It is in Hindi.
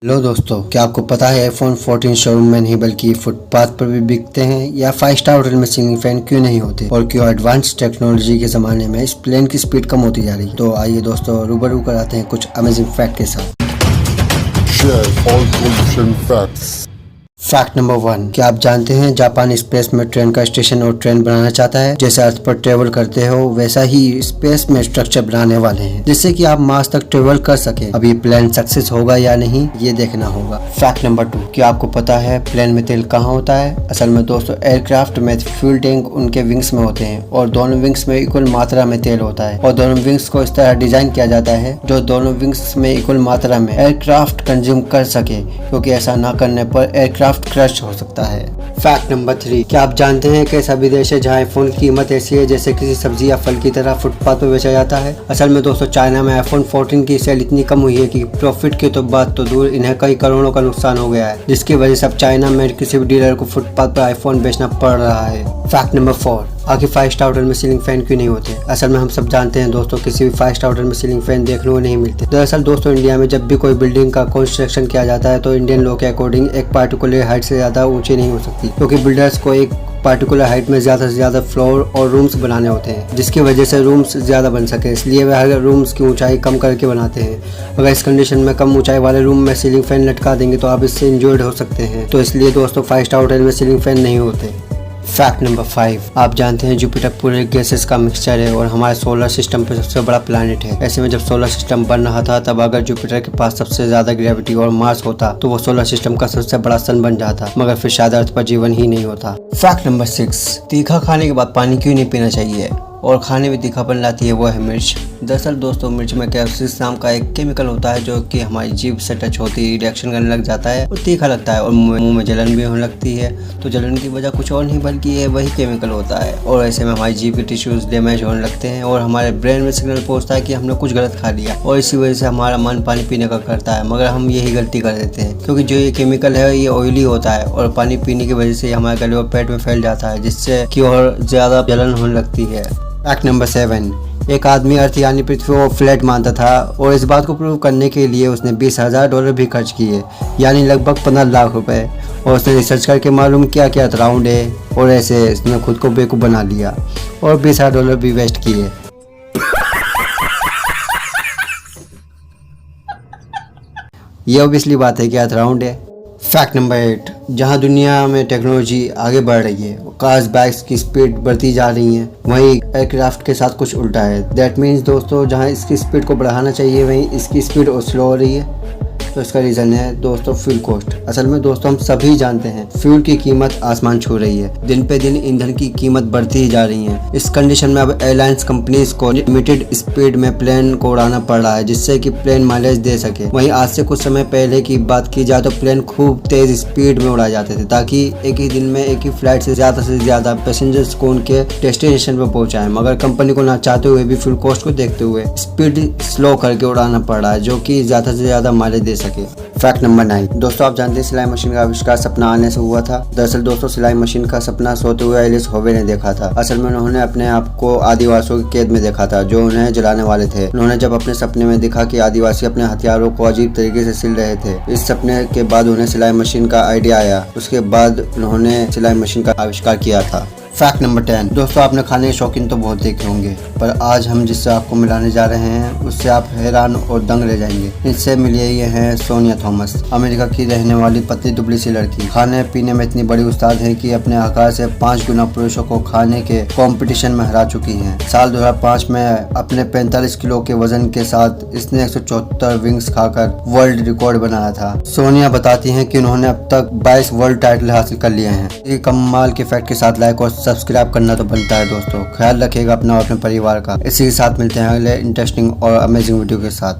लो दोस्तों, क्या आपको पता है iPhone 14 शोरूम में नहीं बल्कि फुटपाथ पर भी बिकते हैं? या 5 स्टार होटल में सीलिंग फैन क्यों नहीं होते? और क्यों एडवांस टेक्नोलॉजी के जमाने में इस प्लेन की स्पीड कम होती जा रही है? तो आइए दोस्तों, रूबरू कराते हैं कुछ अमेजिंग फैक्ट के साथ। फैक्ट नंबर 1, क्या आप जानते हैं जापान स्पेस में ट्रेन का स्टेशन और ट्रेन बनाना चाहता है? जैसे अर्थ पर ट्रेवल करते हो वैसा ही स्पेस में स्ट्रक्चर बनाने वाले हैं जिससे कि आप मार्स तक ट्रेवल कर सके। अब ये प्लान सक्सेस होगा या नहीं ये देखना होगा। फैक्ट नंबर 2, क्या आपको पता है प्लेन में तेल कहाँ होता है? असल में दोस्तों, एयरक्राफ्ट में फ्यूल टैंक उनके विंग्स में होते हैं और दोनों विंग्स में इक्वल मात्रा में तेल होता है और दोनों विंग्स को इस तरह डिजाइन किया जाता है जो दोनों विंग्स में इक्वल मात्रा में एयरक्राफ्ट कंज्यूम कर सके, क्योंकि ऐसा न करने पर एयरक्राफ्ट क्रश हो सकता है। फैक्ट नंबर 3, क्या आप जानते हैं कि ऐसा विदेश है जहाँ आईफोन की कीमत ऐसी है जैसे किसी सब्जी या फल की तरह फुटपाथ पर बेचा जाता है? असल में दोस्तों, चाइना में iPhone 14 की सेल इतनी कम हुई है कि प्रॉफिट की तो बात तो दूर, इन्हें कई करोड़ों का नुकसान हो गया है, जिसकी वजह से अब चाइना में किसी भी डीलर को फुटपाथ पर आईफोन बेचना पड़ रहा है। फैक्ट नंबर 4, आखिर 5 स्टार होटल में सीलिंग फैन क्यों नहीं होते? असल में हम सब जानते हैं दोस्तों, किसी भी 5 स्टार होटल में सीलिंग फैन देखने को नहीं मिलते। दरअसल दोस्तों, इंडिया में जब भी कोई बिल्डिंग का कंस्ट्रक्शन किया जाता है तो इंडियन लॉ के अकॉर्डिंग एक पार्टिकुलर हाइट से ज्यादा ऊंची नहीं हो सकती, क्योंकि बिल्डर्स को एक पार्टिकुलर हाइट में ज्यादा से ज्यादा फ्लोर और रूम्स बनाने होते हैं, जिसकी वजह से रूम्स ज्यादा बन सके, इसलिए वे हर रूम्स की ऊंचाई कम करके बनाते हैं। अगर इस कंडीशन में कम ऊंचाई वाले रूम में सीलिंग फैन लटका देंगे तो आप इससे इंजर्ड हो सकते हैं। तो इसलिए दोस्तों, 5 स्टार होटल में सीलिंग फैन नहीं होते। फैक्ट नंबर 5, आप जानते हैं जुपिटर पूरे गैसेस का मिक्सचर है और हमारे सोलर सिस्टम पे सबसे बड़ा प्लैनेट है। ऐसे में जब सोलर सिस्टम बन रहा था तब अगर जुपिटर के पास सबसे ज्यादा ग्रेविटी और मास होता तो वो सोलर सिस्टम का सबसे बड़ा सन बन जाता, मगर फिर शायद अर्थ पर जीवन ही नहीं होता। फैक्ट नंबर 6, तीखा खाने के बाद पानी क्यों नहीं पीना चाहिए और खाने में तीखापन लाती है वो है मिर्च। दरअसल दोस्तों, मिर्च में कैप्सिस नाम का एक केमिकल होता है जो कि हमारी जीभ से टच होती है, रिएक्शन करने लग जाता है और तीखा लगता है और मुंह में जलन भी होने लगती है। तो जलन की वजह कुछ और नहीं बल्कि ये वही केमिकल होता है और ऐसे में हमारी जीभ के टिश्यूज डैमेज होने लगते हैं और हमारे ब्रेन में सिग्नल पहुंचता है कि हमने कुछ गलत खा लिया और इसी वजह से हमारा मन पानी पीने का करता है, मगर हम यही गलती कर देते हैं क्योंकि जो ये केमिकल है ये ऑयली होता है और पानी पीने की वजह से हमारे गले और पेट में फैल जाता है, जिससे कि और ज्यादा जलन होने लगती है। फैक्ट नंबर 7, एक आदमी अर्थ यानी पृथ्वी को फ्लैट मानता था और इस बात को प्रूव करने के लिए उसने $20,000 भी खर्च किए, यानी लगभग 15 लाख रुपए, और उसने रिसर्च करके मालूम किया कि अर्थ राउंड है और ऐसे उसने खुद को बेवकूफ़ बना लिया और $20,000 भी वेस्ट किए। ये ऑब्वियसली बात है कि अर्थ राउंड है। फैक्ट नंबर 8, जहां दुनिया में टेक्नोलॉजी आगे बढ़ रही है, कार्स बाइक्स की स्पीड बढ़ती जा रही है, वहीं एयरक्राफ्ट के साथ कुछ उल्टा है। दैट मीन्स दोस्तों, जहां इसकी स्पीड को बढ़ाना चाहिए वहीं इसकी स्पीड और स्लो हो रही है। तो इसका रीज़न है दोस्तों फ्यूल कॉस्ट। असल में दोस्तों, हम सभी जानते हैं फ्यूल की कीमत आसमान छू रही है, दिन पे दिन ईंधन की कीमत बढ़ती ही जा रही है। इस कंडीशन में अब एयरलाइंस कंपनीज को लिमिटेड स्पीड में प्लेन को उड़ाना पड़ रहा है जिससे कि प्लेन माइलेज दे सके। वहीं आज से कुछ समय पहले की बात की जाए तो प्लेन खूब तेज स्पीड में उड़ाए जाते थे ताकि एक ही दिन में एक ही फ्लाइट से ज्यादा पैसेंजर्स को उनके डेस्टिनेशन पर पहुंचाए, मगर कंपनी को ना चाहते हुए भी फ्यूल कॉस्ट को देखते हुए स्पीड स्लो करके उड़ाना पड़ रहा है जो कि ज्यादा से ज्यादा माइलेज दे सके। फैक्ट नंबर 9, दोस्तों आप जानते हैं सिलाई मशीन का आविष्कार सपना आने से हुआ था। दरअसल दोस्तों, सिलाई मशीन का सपना सोते हुए एलिस होवे ने देखा था। असल में उन्होंने अपने आप को आदिवासियों की कैद में देखा था जो उन्हें जलाने वाले थे। उन्होंने जब अपने सपने में देखा कि आदिवासी अपने हथियारों को अजीब तरीके से सिल रहे थे, इस सपने के बाद उन्हें सिलाई मशीन का आइडिया आया। उसके बाद उन्होंने सिलाई मशीन का आविष्कार किया था। फैक्ट नंबर 10, दोस्तों आपने खाने के शौकीन तो बहुत देखे होंगे, पर आज हम जिससे आपको मिलाने जा रहे हैं उससे आप हैरान और दंग रह जाएंगे। इनसे मिलिए ये हैं सोनिया थॉमस, अमेरिका की रहने वाली पतली दुबली सी लड़की। खाने पीने में इतनी बड़ी उस्ताद है कि अपने आकार से 5 गुना पुरुषों को खाने के कंपटीशन में हरा चुकी हैं। साल 2005 में अपने 45 किलो के वजन के साथ इसने 174 विंग्स खाकर वर्ल्ड रिकॉर्ड बनाया था। सोनिया बताती हैं कि उन्होंने अब तक 22 वर्ल्ड टाइटल हासिल कर लिए हैं। ये कमाल के फैक्ट के साथ लाइक और सब्सक्राइब करना तो बनता है दोस्तों। ख्याल रखिएगा अपना और अपने परिवार का। इसी के साथ मिलते हैं अगले इंटरेस्टिंग और अमेजिंग वीडियो के साथ।